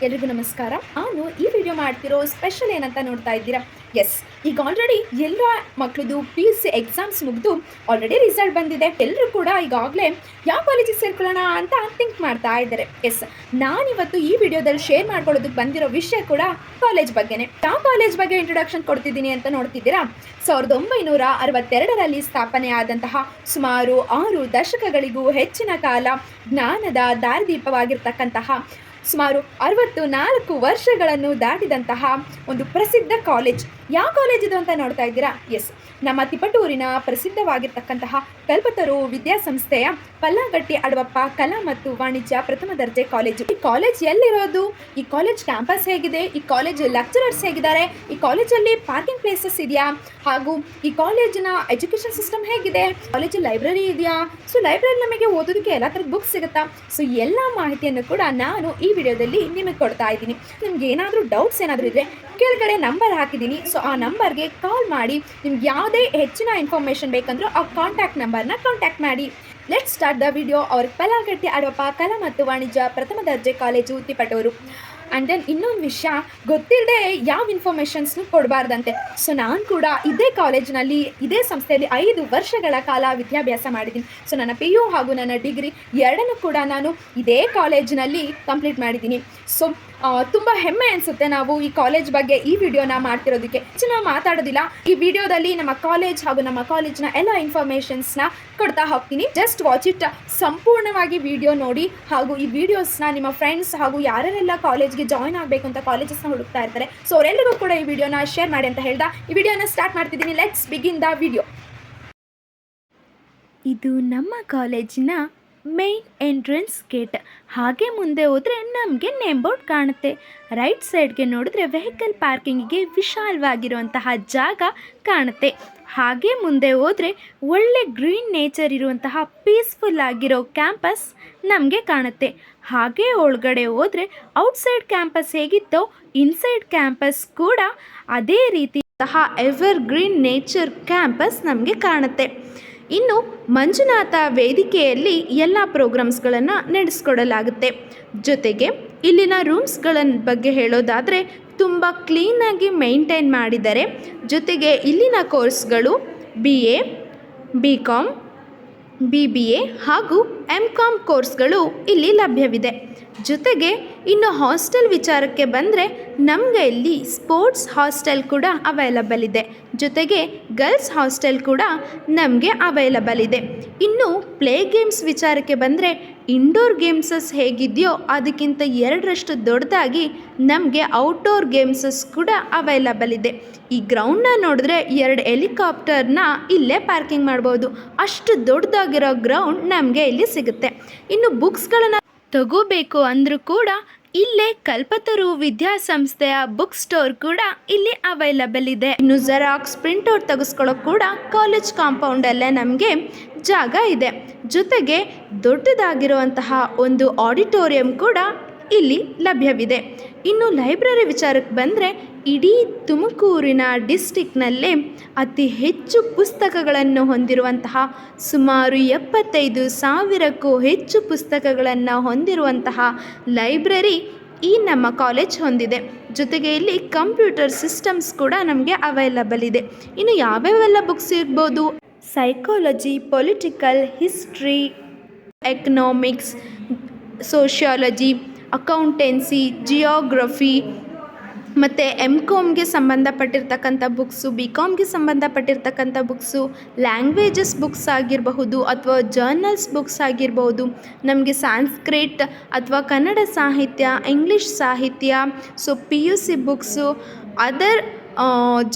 ಎಲ್ರಿಗೂ ನಮಸ್ಕಾರ. ನಾನು ಈ ವಿಡಿಯೋ ಮಾಡ್ತಿರೋ ಸ್ಪೆಷಲ್ ಏನಂತ ನೋಡ್ತಾ ಇದ್ದೀರಾ? ಎಸ್, ಈಗ ಆಲ್ರೆಡಿ ಎಲ್ಲ ಮಕ್ಕಳದು PUC ಎಕ್ಸಾಮ್ಸ್ ಮುಗಿದು ಆಲ್ರೆಡಿ ರಿಸಲ್ಟ್ ಬಂದಿದೆ. ಎಲ್ಲರೂ ಕೂಡ ಈಗಾಗಲೇ ಯಾವ ಕಾಲೇಜಿಗೆ ಸೇರ್ಕೊಳ್ಳೋಣ ಅಂತ ಥಿಂಕ್ ಮಾಡ್ತಾ ಇದ್ದಾರೆ. ಎಸ್, ನಾನಿವತ್ತು ಈ ವಿಡಿಯೋದಲ್ಲಿ ಶೇರ್ ಮಾಡ್ಕೊಳ್ಳೋದಕ್ಕೆ ಬಂದಿರೋ ವಿಷಯ ಕೂಡ ಕಾಲೇಜ್ ಬಗ್ಗೆನೇ. ಯಾವ ಕಾಲೇಜ್ ಬಗ್ಗೆ ಇಂಟ್ರೊಡಕ್ಷನ್ ಕೊಡ್ತಿದ್ದೀನಿ ಅಂತ ನೋಡ್ತಿದ್ದೀರಾ? 1962ರಲ್ಲಿ ಸ್ಥಾಪನೆ ಆದಂತಹ ಸುಮಾರು 6 ದಶಕಗಳಿಗೂ ಹೆಚ್ಚಿನ ಕಾಲ ಜ್ಞಾನದ ದಾರಿದೀಪವಾಗಿರ್ತಕ್ಕಂತಹ ಸುಮಾರು 64 ವರ್ಷಗಳನ್ನು ದಾಟಿದಂತಹ ಒಂದು ಪ್ರಸಿದ್ಧ ಕಾಲೇಜ್. ಯಾವ ಕಾಲೇಜ್ ಇದು ಅಂತ ನೋಡ್ತಾ ಇದ್ದೀರಾ? ಎಸ್, ನಮ್ಮ ತಿಪಟೂರಿನ ಪ್ರಸಿದ್ಧವಾಗಿರ್ತಕ್ಕಂತಹ ಕಲ್ಪತರು ವಿದ್ಯಾಸಂಸ್ಥೆಯ ಪಲ್ಲಾಗಟ್ಟಿ ಅಡವಪ್ಪ ಕಲಾ ಮತ್ತು ವಾಣಿಜ್ಯ ಪ್ರಥಮ ದರ್ಜೆ ಕಾಲೇಜು. ಈ ಕಾಲೇಜ್ ಎಲ್ಲಿರೋದು? ಈ ಕಾಲೇಜ್ ಕ್ಯಾಂಪಸ್ ಹೇಗಿದೆ? ಈ ಕಾಲೇಜ್ ಲೆಕ್ಚರರ್ಸ್ ಹೇಗಿದ್ದಾರೆ? ಈ ಕಾಲೇಜಲ್ಲಿ ಪಾರ್ಕಿಂಗ್ ಪ್ಲೇಸಸ್ ಇದೆಯಾ? ಹಾಗೂ ಈ ಕಾಲೇಜಿನ ಎಜುಕೇಷನ್ ಸಿಸ್ಟಮ್ ಹೇಗಿದೆ? ಕಾಲೇಜ್ ಲೈಬ್ರರಿ ಇದೆಯಾ? ಸೊ ಲೈಬ್ರರಿ ನಮಗೆ ಓದೋದಕ್ಕೆ ಎಲ್ಲ ಥರದ ಬುಕ್ಸ್ ಸಿಗುತ್ತಾ? ಸೊ ಎಲ್ಲ ಮಾಹಿತಿಯನ್ನು ಕೂಡ ನಾನು ಈ ವಿಡಿಯೋದಲ್ಲಿ ನಿಮಗೆ ಕೊಡ್ತಾ ಇದ್ದೀನಿ. ನಿಮ್ಗೆ ಏನಾದರೂ ಡೌಟ್ಸ್ ಏನಾದರೂ ಇದ್ದರೆ ಕೆಳಗಡೆ ನಂಬರ್ ಹಾಕಿದ್ದೀನಿ. ಸೊ ಆ ನಂಬರ್ಗೆ ಕಾಲ್ ಮಾಡಿ ನಿಮ್ಗೆ ಯಾವುದೇ ಹೆಚ್ಚಿನ ಇನ್ಫಾರ್ಮೇಷನ್ ಬೇಕಂದ್ರೂ ಆ ಕಾಂಟ್ಯಾಕ್ಟ್ ನಂಬರ್ನ ಕಾಂಟ್ಯಾಕ್ಟ್ ಮಾಡಿ. Let's start the video. ಅವ್ರ ಪಲ್ಲಾಗಟ್ಟಿ ಅಡವಪ್ಪ ಕಲಾ ಮತ್ತು ವಾಣಿಜ್ಯ ಪ್ರಥಮ ದರ್ಜೆ ಕಾಲೇಜು, ತಿಪಟೂರು. ಆ್ಯಂಡ್ ದೆನ್ ಇನ್ನೊಂದು ವಿಷಯ, ಗೊತ್ತಿಲ್ಲದೆ ಯಾವ ಇನ್ಫಾರ್ಮೇಷನ್ಸ್ನು ಕೊಡಬಾರ್ದಂತೆ. ಸೊ ನಾನು ಕೂಡ ಇದೇ ಕಾಲೇಜಿನಲ್ಲಿ ಇದೇ ಸಂಸ್ಥೆಯಲ್ಲಿ 5 ವರ್ಷಗಳ ಕಾಲ ವಿದ್ಯಾಭ್ಯಾಸ ಮಾಡಿದ್ದೀನಿ. ಸೊ ನನ್ನ PU ಹಾಗೂ ನನ್ನ ಡಿಗ್ರಿ ಎರಡನ್ನೂ ಕೂಡ ನಾನು ಇದೇ ಕಾಲೇಜಿನಲ್ಲಿ ಕಂಪ್ಲೀಟ್ ಮಾಡಿದ್ದೀನಿ. ಸೊ ತುಂಬ ಹೆಮ್ಮೆ ಅನಿಸುತ್ತೆ ನಾವು ಈ ಕಾಲೇಜ್ ಬಗ್ಗೆ ಈ ವಿಡಿಯೋನ ಮಾಡ್ತಿರೋದಕ್ಕೆ. ಹೆಚ್ಚಿನ ಮಾತಾಡೋದಿಲ್ಲ, ಈ ವಿಡಿಯೋದಲ್ಲಿ ನಮ್ಮ ಕಾಲೇಜ್ ಹಾಗೂ ನಮ್ಮ ಕಾಲೇಜ್ನ ಎಲ್ಲ ಇನ್ಫಾರ್ಮೇಷನ್ಸ್ನ ಕೊಡ್ತಾ ಹೋಗ್ತೀನಿ. Just watch it. ಸಂಪೂರ್ಣವಾಗಿ ವಿಡಿಯೋ ನೋಡಿ ಹಾಗೂ ಈ ವಿಡಿಯೋಸ್ನ ನಿಮ್ಮ ಫ್ರೆಂಡ್ಸ್ ಹಾಗೂ ಯಾರೆಲ್ಲ ಕಾಲೇಜ್ಗೆ ಜಾಯ್ನ್ ಆಗಬೇಕು ಅಂತ ಕಾಲೇಜಸ್ನ ಹುಡುಕ್ತಾ ಇರ್ತಾರೆ, ಸೊ ಅವರೆಲ್ಲರಿಗೂ ಕೂಡ ಈ ವಿಡಿಯೋನ ಶೇರ್ ಮಾಡಿ ಅಂತ ಹೇಳ್ದ ಈ ವಿಡಿಯೋನ ಸ್ಟಾರ್ಟ್ ಮಾಡ್ತಿದ್ದೀನಿ. Let's begin the video. ಇದು ನಮ್ಮ ಕಾಲೇಜಿನ ಮೇನ್ ಎಂಟ್ರೆನ್ಸ್ ಗೇಟ್. ಹಾಗೆ ಮುಂದೆ ಹೋದರೆ ನಮಗೆ ನೇಮ್ ಬೋರ್ಡ್ ಕಾಣುತ್ತೆ. ರೈಟ್ ಸೈಡ್ಗೆ ನೋಡಿದ್ರೆ ವೆಹಿಕಲ್ ಪಾರ್ಕಿಂಗಿಗೆ ವಿಶಾಲವಾಗಿರುವಂತಹ ಜಾಗ ಕಾಣುತ್ತೆ. ಹಾಗೆ ಮುಂದೆ ಹೋದರೆ ಒಳ್ಳೆ ಗ್ರೀನ್ ನೇಚರ್ ಇರುವಂತಹ ಪೀಸ್ಫುಲ್ ಆಗಿರೋ ಕ್ಯಾಂಪಸ್ ನಮಗೆ ಕಾಣುತ್ತೆ. ಹಾಗೆ ಒಳಗಡೆ ಹೋದರೆ ಔಟ್ಸೈಡ್ ಕ್ಯಾಂಪಸ್ ಹೇಗಿತ್ತೋ ಇನ್ಸೈಡ್ ಕ್ಯಾಂಪಸ್ ಕೂಡ ಅದೇ ರೀತಿ ಎವರ್ ಗ್ರೀನ್ ನೇಚರ್ ಕ್ಯಾಂಪಸ್ ನಮಗೆ ಕಾಣುತ್ತೆ. ಇನ್ನು ಮಂಜುನಾಥ ವೇದಿಕೆಯಲ್ಲಿ ಎಲ್ಲ ಪ್ರೋಗ್ರಾಮ್ಸ್ಗಳನ್ನು ನಡೆಸ್ಕೊಡಲಾಗುತ್ತೆ. ಜೊತೆಗೆ ಇಲ್ಲಿನ ರೂಮ್ಸ್ಗಳ ಬಗ್ಗೆ ಹೇಳೋದಾದರೆ ತುಂಬ ಕ್ಲೀನಾಗಿ ಮೇಂಟೈನ್ ಮಾಡಿದ್ದಾರೆ. ಜೊತೆಗೆ ಇಲ್ಲಿನ ಕೋರ್ಸ್ಗಳು BA, BCom, BBA ಹಾಗೂ MCom ಕೋರ್ಸ್ಗಳು ಇಲ್ಲಿ ಲಭ್ಯವಿದೆ. ಜೊತೆಗೆ ಇನ್ನು ಹಾಸ್ಟೆಲ್ ವಿಚಾರಕ್ಕೆ ಬಂದರೆ ನಮಗೆ ಇಲ್ಲಿ ಸ್ಪೋರ್ಟ್ಸ್ ಹಾಸ್ಟೆಲ್ ಕೂಡ ಅವೈಲಬಲ್ ಇದೆ. ಜೊತೆಗೆ ಗರ್ಲ್ಸ್ ಹಾಸ್ಟೆಲ್ ಕೂಡ ನಮಗೆ ಅವೈಲಬಲ್ ಇದೆ. ಇನ್ನು ಪ್ಲೇ ಗೇಮ್ಸ್ ವಿಚಾರಕ್ಕೆ ಬಂದರೆ ಇಂಡೋರ್ ಗೇಮ್ಸಸ್ ಹೇಗಿದೆಯೋ ಅದಕ್ಕಿಂತ 2ರಷ್ಟು ದೊಡ್ಡದಾಗಿ ನಮಗೆ ಔಟ್ಡೋರ್ ಗೇಮ್ಸಸ್ ಕೂಡ ಅವೈಲಬಲ್ ಇದೆ. ಈ ಗ್ರೌಂಡ್ನ ನೋಡಿದ್ರೆ 2 ಹೆಲಿಕಾಪ್ಟರ್ನ ಇಲ್ಲೇ ಪಾರ್ಕಿಂಗ್ ಮಾಡ್ಬೋದು. ಅಷ್ಟು ದೊಡ್ಡದಾಗಿರೋ ಗ್ರೌಂಡ್ ನಮಗೆ ಇಲ್ಲಿ ಸಿಗುತ್ತೆ. ಇನ್ನು ಬುಕ್ಸ್ಗಳನ್ನು ತಗೋಬೇಕು ಅಂದರೂ ಕೂಡ ಇಲ್ಲೇ ಕಲ್ಪತರು ವಿದ್ಯಾಸಂಸ್ಥೆಯ ಬುಕ್ ಸ್ಟೋರ್ ಕೂಡ ಇಲ್ಲಿ ಅವೈಲಬಲ್ ಇದೆ. ಇನ್ನು ಜೆರಾಕ್ಸ್ ಪ್ರಿಂಟ್ಔಟ್ ತೆಗೆಸ್ಕೊಳ್ಳೋಕೆ ಕೂಡ ಕಾಲೇಜ್ ಕಾಂಪೌಂಡಲ್ಲೇ ನಮಗೆ ಜಾಗ ಇದೆ. ಜೊತೆಗೆ ದೊಡ್ಡದಾಗಿರುವಂತಹ ಒಂದು ಆಡಿಟೋರಿಯಂ ಕೂಡ ಇಲ್ಲಿ ಲಭ್ಯವಿದೆ. ಇನ್ನು ಲೈಬ್ರರಿ ವಿಚಾರಕ್ಕೆ ಬಂದರೆ ಇಡೀ ತುಮಕೂರಿನ ಡಿಸ್ಟಿಕ್ನಲ್ಲೇ ಅತಿ ಹೆಚ್ಚು ಪುಸ್ತಕಗಳನ್ನು ಹೊಂದಿರುವಂತಹ ಸುಮಾರು 75,000ಕ್ಕೂ ಹೆಚ್ಚು ಪುಸ್ತಕಗಳನ್ನು ಹೊಂದಿರುವಂತಹ ಲೈಬ್ರರಿ ಈ ನಮ್ಮ ಕಾಲೇಜ್ ಹೊಂದಿದೆ. ಜೊತೆಗೆ ಇಲ್ಲಿ ಕಂಪ್ಯೂಟರ್ ಸಿಸ್ಟಮ್ಸ್ ಕೂಡ ನಮಗೆ ಅವೈಲಬಲ್ ಇದೆ. ಇನ್ನು ಯಾವ್ಯಾವೆಲ್ಲ ಬುಕ್ಸ್ ಇರ್ಬೋದು? Psychology, political, history, economics, sociology, accountancy, geography ಮತ್ತು MComಗೆ ಸಂಬಂಧಪಟ್ಟಿರ್ತಕ್ಕಂಥ ಬುಕ್ಸು, BComಗೆ ಸಂಬಂಧಪಟ್ಟಿರ್ತಕ್ಕಂಥ ಬುಕ್ಸು, ಲ್ಯಾಂಗ್ವೇಜಸ್ ಬುಕ್ಸ್ ಆಗಿರಬಹುದು ಅಥವಾ ಜರ್ನಲ್ಸ್ ಬುಕ್ಸ್ ಆಗಿರಬಹುದು, ನಮಗೆ ಸಾಂಸ್ಕ್ರಿಟ್ ಅಥವಾ ಕನ್ನಡ ಸಾಹಿತ್ಯ, ಇಂಗ್ಲೀಷ್ ಸಾಹಿತ್ಯ, so PUC books, other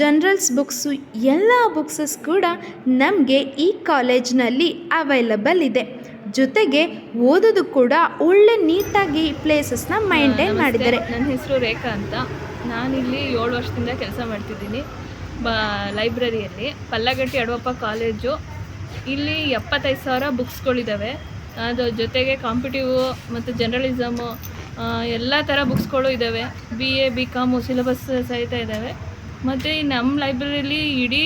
generals books, ಎಲ್ಲ ಬುಕ್ಸಸ್ ಕೂಡ ನಮಗೆ ಈ ಕಾಲೇಜ್ನಲ್ಲಿ ಅವೈಲಬಲ್ ಇದೆ. ಜೊತೆಗೆ ಓದೋದು ಕೂಡ ಒಳ್ಳೆ ನೀಟಾಗಿ ಪ್ಲೇಸಸ್ನ ಮೈಂಟೈನ್ ಮಾಡಿದ್ದಾರೆ. ನನ್ನ ಹೆಸರು ರೇಖಾ ಅಂತ. ನಾನಿಲ್ಲಿ 7 ವರ್ಷದಿಂದ ಕೆಲಸ ಮಾಡ್ತಿದ್ದೀನಿ ಲೈಬ್ರರಿಯಲ್ಲಿ. ಪಲ್ಲಾಗಟ್ಟಿ ಅಡವಪ್ಪ ಕಾಲೇಜು. ಇಲ್ಲಿ 75,000 ಬುಕ್ಸ್ಗಳಿದ್ದಾವೆ. ಅದು ಜೊತೆಗೆ ಕಾಂಪಿಟೇಟಿವ್ ಮತ್ತು ಜರ್ನಲಿಸಮು ಎಲ್ಲ ಥರ ಬುಕ್ಸ್ಗಳು ಇದ್ದಾವೆ. BA, BCom ಸಿಲೆಬಸ್ ಸಹಿತ ಇದ್ದಾವೆ. ಮತ್ತು ನಮ್ಮ ಲೈಬ್ರರಿಯಲ್ಲಿ ಇಡೀ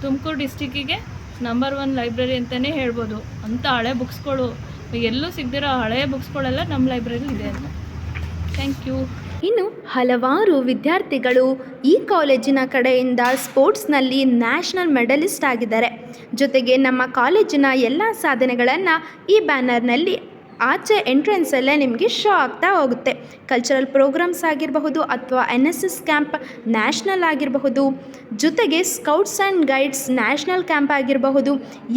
ತುಮಕೂರು ಡಿಸ್ಟಿಕ್ಕಿಗೆ ನಂಬರ್ 1 ಲೈಬ್ರರಿ ಅಂತಲೇ ಹೇಳ್ಬೋದು. ಅಂಥ ಹಳೆ ಬುಕ್ಸ್ಗಳು ಎಲ್ಲೂ ಸಿಗದಿರೋ ಹಳೆಯ ಬುಕ್ಸ್ಗಳೆಲ್ಲ ನಮ್ಮ ಲೈಬ್ರರಿಲಿ ಇದೆ ಅಂತ. Thank you. ಇನ್ನು ಹಲವಾರು ವಿದ್ಯಾರ್ಥಿಗಳು ಈ ಕಾಲೇಜಿನ ಕಡೆಯಿಂದ ಸ್ಪೋರ್ಟ್ಸ್ನಲ್ಲಿ ನ್ಯಾಷನಲ್ ಮೆಡಲಿಸ್ಟ್ ಆಗಿದ್ದಾರೆ. ಜೊತೆಗೆ ನಮ್ಮ ಕಾಲೇಜಿನ ಎಲ್ಲ ಸಾಧನೆಗಳನ್ನು ಈ ಬ್ಯಾನರ್ನಲ್ಲಿ ಆಚೆ ಎಂಟ್ರೆನ್ಸಲ್ಲೇ ನಿಮಗೆ ಶೋ ಆಗ್ತಾ ಹೋಗುತ್ತೆ. ಕಲ್ಚರಲ್ ಪ್ರೋಗ್ರಾಮ್ಸ್ ಆಗಿರಬಹುದು ಅಥವಾ NSS ಕ್ಯಾಂಪ್ ನ್ಯಾಷನಲ್ ಆಗಿರಬಹುದು, ಜೊತೆಗೆ scouts and guides national camp ಆಗಿರಬಹುದು,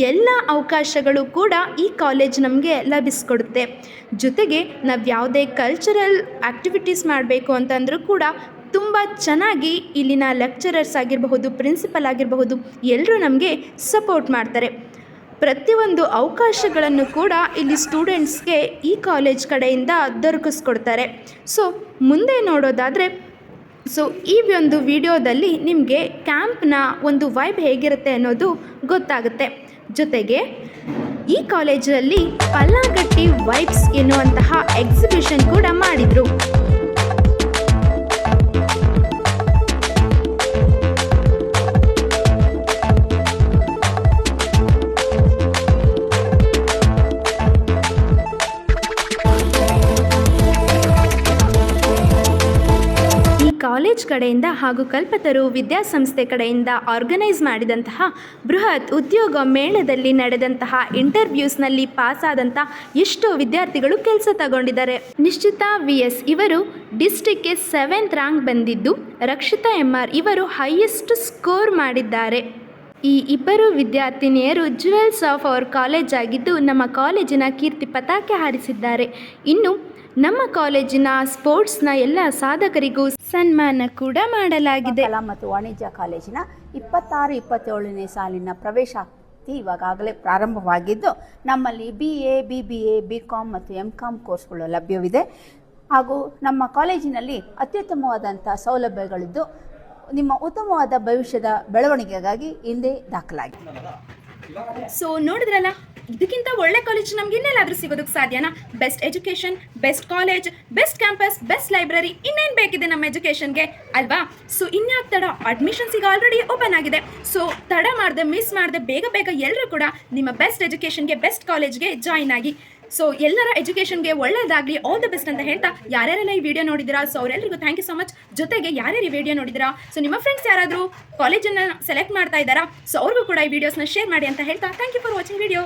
ಎಲ್ಲ ಅವಕಾಶಗಳು ಕೂಡ ಈ ಕಾಲೇಜ್ ನಮಗೆ ಲಭಿಸ್ಕೊಡುತ್ತೆ. ಜೊತೆಗೆ ನಾವು ಯಾವುದೇ ಕಲ್ಚರಲ್ ಆ್ಯಕ್ಟಿವಿಟೀಸ್ ಮಾಡಬೇಕು ಅಂತಂದರೂ ಕೂಡ ತುಂಬ ಚೆನ್ನಾಗಿ ಇಲ್ಲಿನ ಲೆಕ್ಚರರ್ಸ್ ಆಗಿರಬಹುದು, ಪ್ರಿನ್ಸಿಪಲ್ ಆಗಿರಬಹುದು, ಎಲ್ಲರೂ ನಮಗೆ ಸಪೋರ್ಟ್ ಮಾಡ್ತಾರೆ. ಪ್ರತಿಯೊಂದು ಅವಕಾಶಗಳನ್ನು ಕೂಡ ಇಲ್ಲಿ ಸ್ಟೂಡೆಂಟ್ಸ್ಗೆ ಈ ಕಾಲೇಜ್ ಕಡೆಯಿಂದ ದೊರಕಿಸ್ಕೊಡ್ತಾರೆ. ಸೊ ಮುಂದೆ ನೋಡೋದಾದರೆ ಈ ಒಂದು ವಿಡಿಯೋದಲ್ಲಿ ನಿಮಗೆ ಕ್ಯಾಂಪ್ನ ಒಂದು ವೈಬ್ ಹೇಗಿರುತ್ತೆ ಅನ್ನೋದು ಗೊತ್ತಾಗುತ್ತೆ. ಜೊತೆಗೆ ಈ ಕಾಲೇಜಲ್ಲಿ ಪಲ್ಲಾಗಟ್ಟಿ ವೈಬ್ಸ್ ಎನ್ನುವಂತಹ ಎಕ್ಸಿಬಿಷನ್ ಕೂಡ ಮಾಡಿದರು. ಕಾಲೇಜ್ ಕಡೆಯಿಂದ ಹಾಗೂ ಕಲ್ಪತರು ವಿದ್ಯಾಸಂಸ್ಥೆ ಕಡೆಯಿಂದ ಆರ್ಗನೈಸ್ ಮಾಡಿದಂತಹ ಬೃಹತ್ ಉದ್ಯೋಗ ಮೇಳದಲ್ಲಿ ನಡೆದಂತಹ ಇಂಟರ್ವ್ಯೂಸ್ನಲ್ಲಿ ಪಾಸಾದಂಥ ಎಷ್ಟೋ ವಿದ್ಯಾರ್ಥಿಗಳು ಕೆಲಸ ತಗೊಂಡಿದ್ದಾರೆ. ನಿಶ್ಚಿತಾ VS ಇವರು ಡಿಸ್ಟ್ರಿಕ್ಗೆ 7th ರ್ಯಾಂಕ್ ಬಂದಿದ್ದು, ರಕ್ಷಿತಾ MR ಇವರು ಹೈಯೆಸ್ಟ್ ಸ್ಕೋರ್ ಮಾಡಿದ್ದಾರೆ. ಈ ಇಬ್ಬರು ವಿದ್ಯಾರ್ಥಿನಿಯರು ಜುವೆಲ್ಸ್ ಆಫ್ ಅವರ್ ಕಾಲೇಜ್ ಆಗಿದ್ದು ನಮ್ಮ ಕಾಲೇಜಿನ ಕೀರ್ತಿ ಪತಾಕೆ ಹಾರಿಸಿದ್ದಾರೆ. ಇನ್ನು ನಮ್ಮ ಕಾಲೇಜಿನ ಸ್ಪೋರ್ಟ್ಸ್ನ ಎಲ್ಲ ಸಾಧಕರಿಗೂ ಸನ್ಮಾನ ಕೂಡ ಮಾಡಲಾಗಿದೆ. ಕಲಾ ಮತ್ತು ವಾಣಿಜ್ಯ ಕಾಲೇಜಿನ 26-27ನೇ ಸಾಲಿನ ಪ್ರವೇಶಾತಿ ಇವಾಗಲೇ ಪ್ರಾರಂಭವಾಗಿದ್ದು, ನಮ್ಮಲ್ಲಿ BA, BBA, BCom ಮತ್ತು MCom ಕೋರ್ಸ್ಗಳು ಲಭ್ಯವಿದೆ. ಹಾಗೂ ನಮ್ಮ ಕಾಲೇಜಿನಲ್ಲಿ ಅತ್ಯುತ್ತಮವಾದಂಥ ಸೌಲಭ್ಯಗಳಿದ್ದು ನಿಮ್ಮ ಉತ್ತಮವಾದ ಭವಿಷ್ಯದ ಬೆಳವಣಿಗೆಗಾಗಿ ಹಿಂದೆ ದಾಖಲಾಗಿದೆ. ಸೊ ನೋಡಿದ್ರಲ್ಲ, ಇದಕ್ಕಿಂತ ಒಳ್ಳೆ ಕಾಲೇಜ್ ನಮ್ಗೆ ಇನ್ನೆಲ್ಲಾದರೂ ಸಿಗೋದಕ್ಕೆ ಸಾಧ್ಯನಾ? Best education, best college, best campus, best library, ಇನ್ನೇನು ಬೇಕಿದೆ ನಮ್ಮ ಎಜುಕೇಷನ್ಗೆ ಅಲ್ವಾ? ಸೊ ಇನ್ಯಾಕೆ ತಡ? ಅಡ್ಮಿಷನ್ಸ್ ಈಗ ಆಲ್ರೆಡಿ ಓಪನ್ ಆಗಿದೆ. ಸೊ ತಡ ಮಾಡದೆ, ಮಿಸ್ ಮಾಡದೆ ಬೇಗ ಎಲ್ಲರೂ ಕೂಡ ನಿಮ್ಮ ಬೆಸ್ಟ್ ಎಜುಕೇಷನ್ಗೆ, ಬೆಸ್ಟ್ ಕಾಲೇಜ್ಗೆ ಜಾಯಿನ್ ಆಗಿ. ಸೊ ಎಲ್ಲರ ಎಜುಕೇಷನ್ಗೆ ಒಳ್ಳೆಯದಾಗಲಿ, ಆಲ್ ದ ಬೆಸ್ಟ್ ಅಂತ ಹೇಳ್ತಾ, ಯಾರ್ಯಾರೆಲ್ಲ ಈ ವಿಡಿಯೋ ನೋಡಿದಿರಾ ಸೊ ಅವರೆಲ್ಲರಿಗೂ ಥ್ಯಾಂಕ್ ಯು ಸೊ ಮಚ್. ಜೊತೆಗೆ ಯಾರ್ಯಾರು ಈ ವಿಡಿಯೋ ನೋಡಿದಿರಾ, ಸೊ ನಿಮ್ಮ ಫ್ರೆಂಡ್ಸ್ ಯಾರಾದರೂ ಕಾಲೇಜನ್ನು ಸೆಲೆಕ್ಟ್ ಮಾಡ್ತಾ ಇದ್ದಾರಾ, ಸೊ ಅವ್ರಿಗೂ ಕೂಡ ಈ ವಿಡಿಯೋಸ್ನ ಶೇರ್ ಮಾಡಿ ಅಂತ ಹೇಳ್ತಾ, thank you for watching video.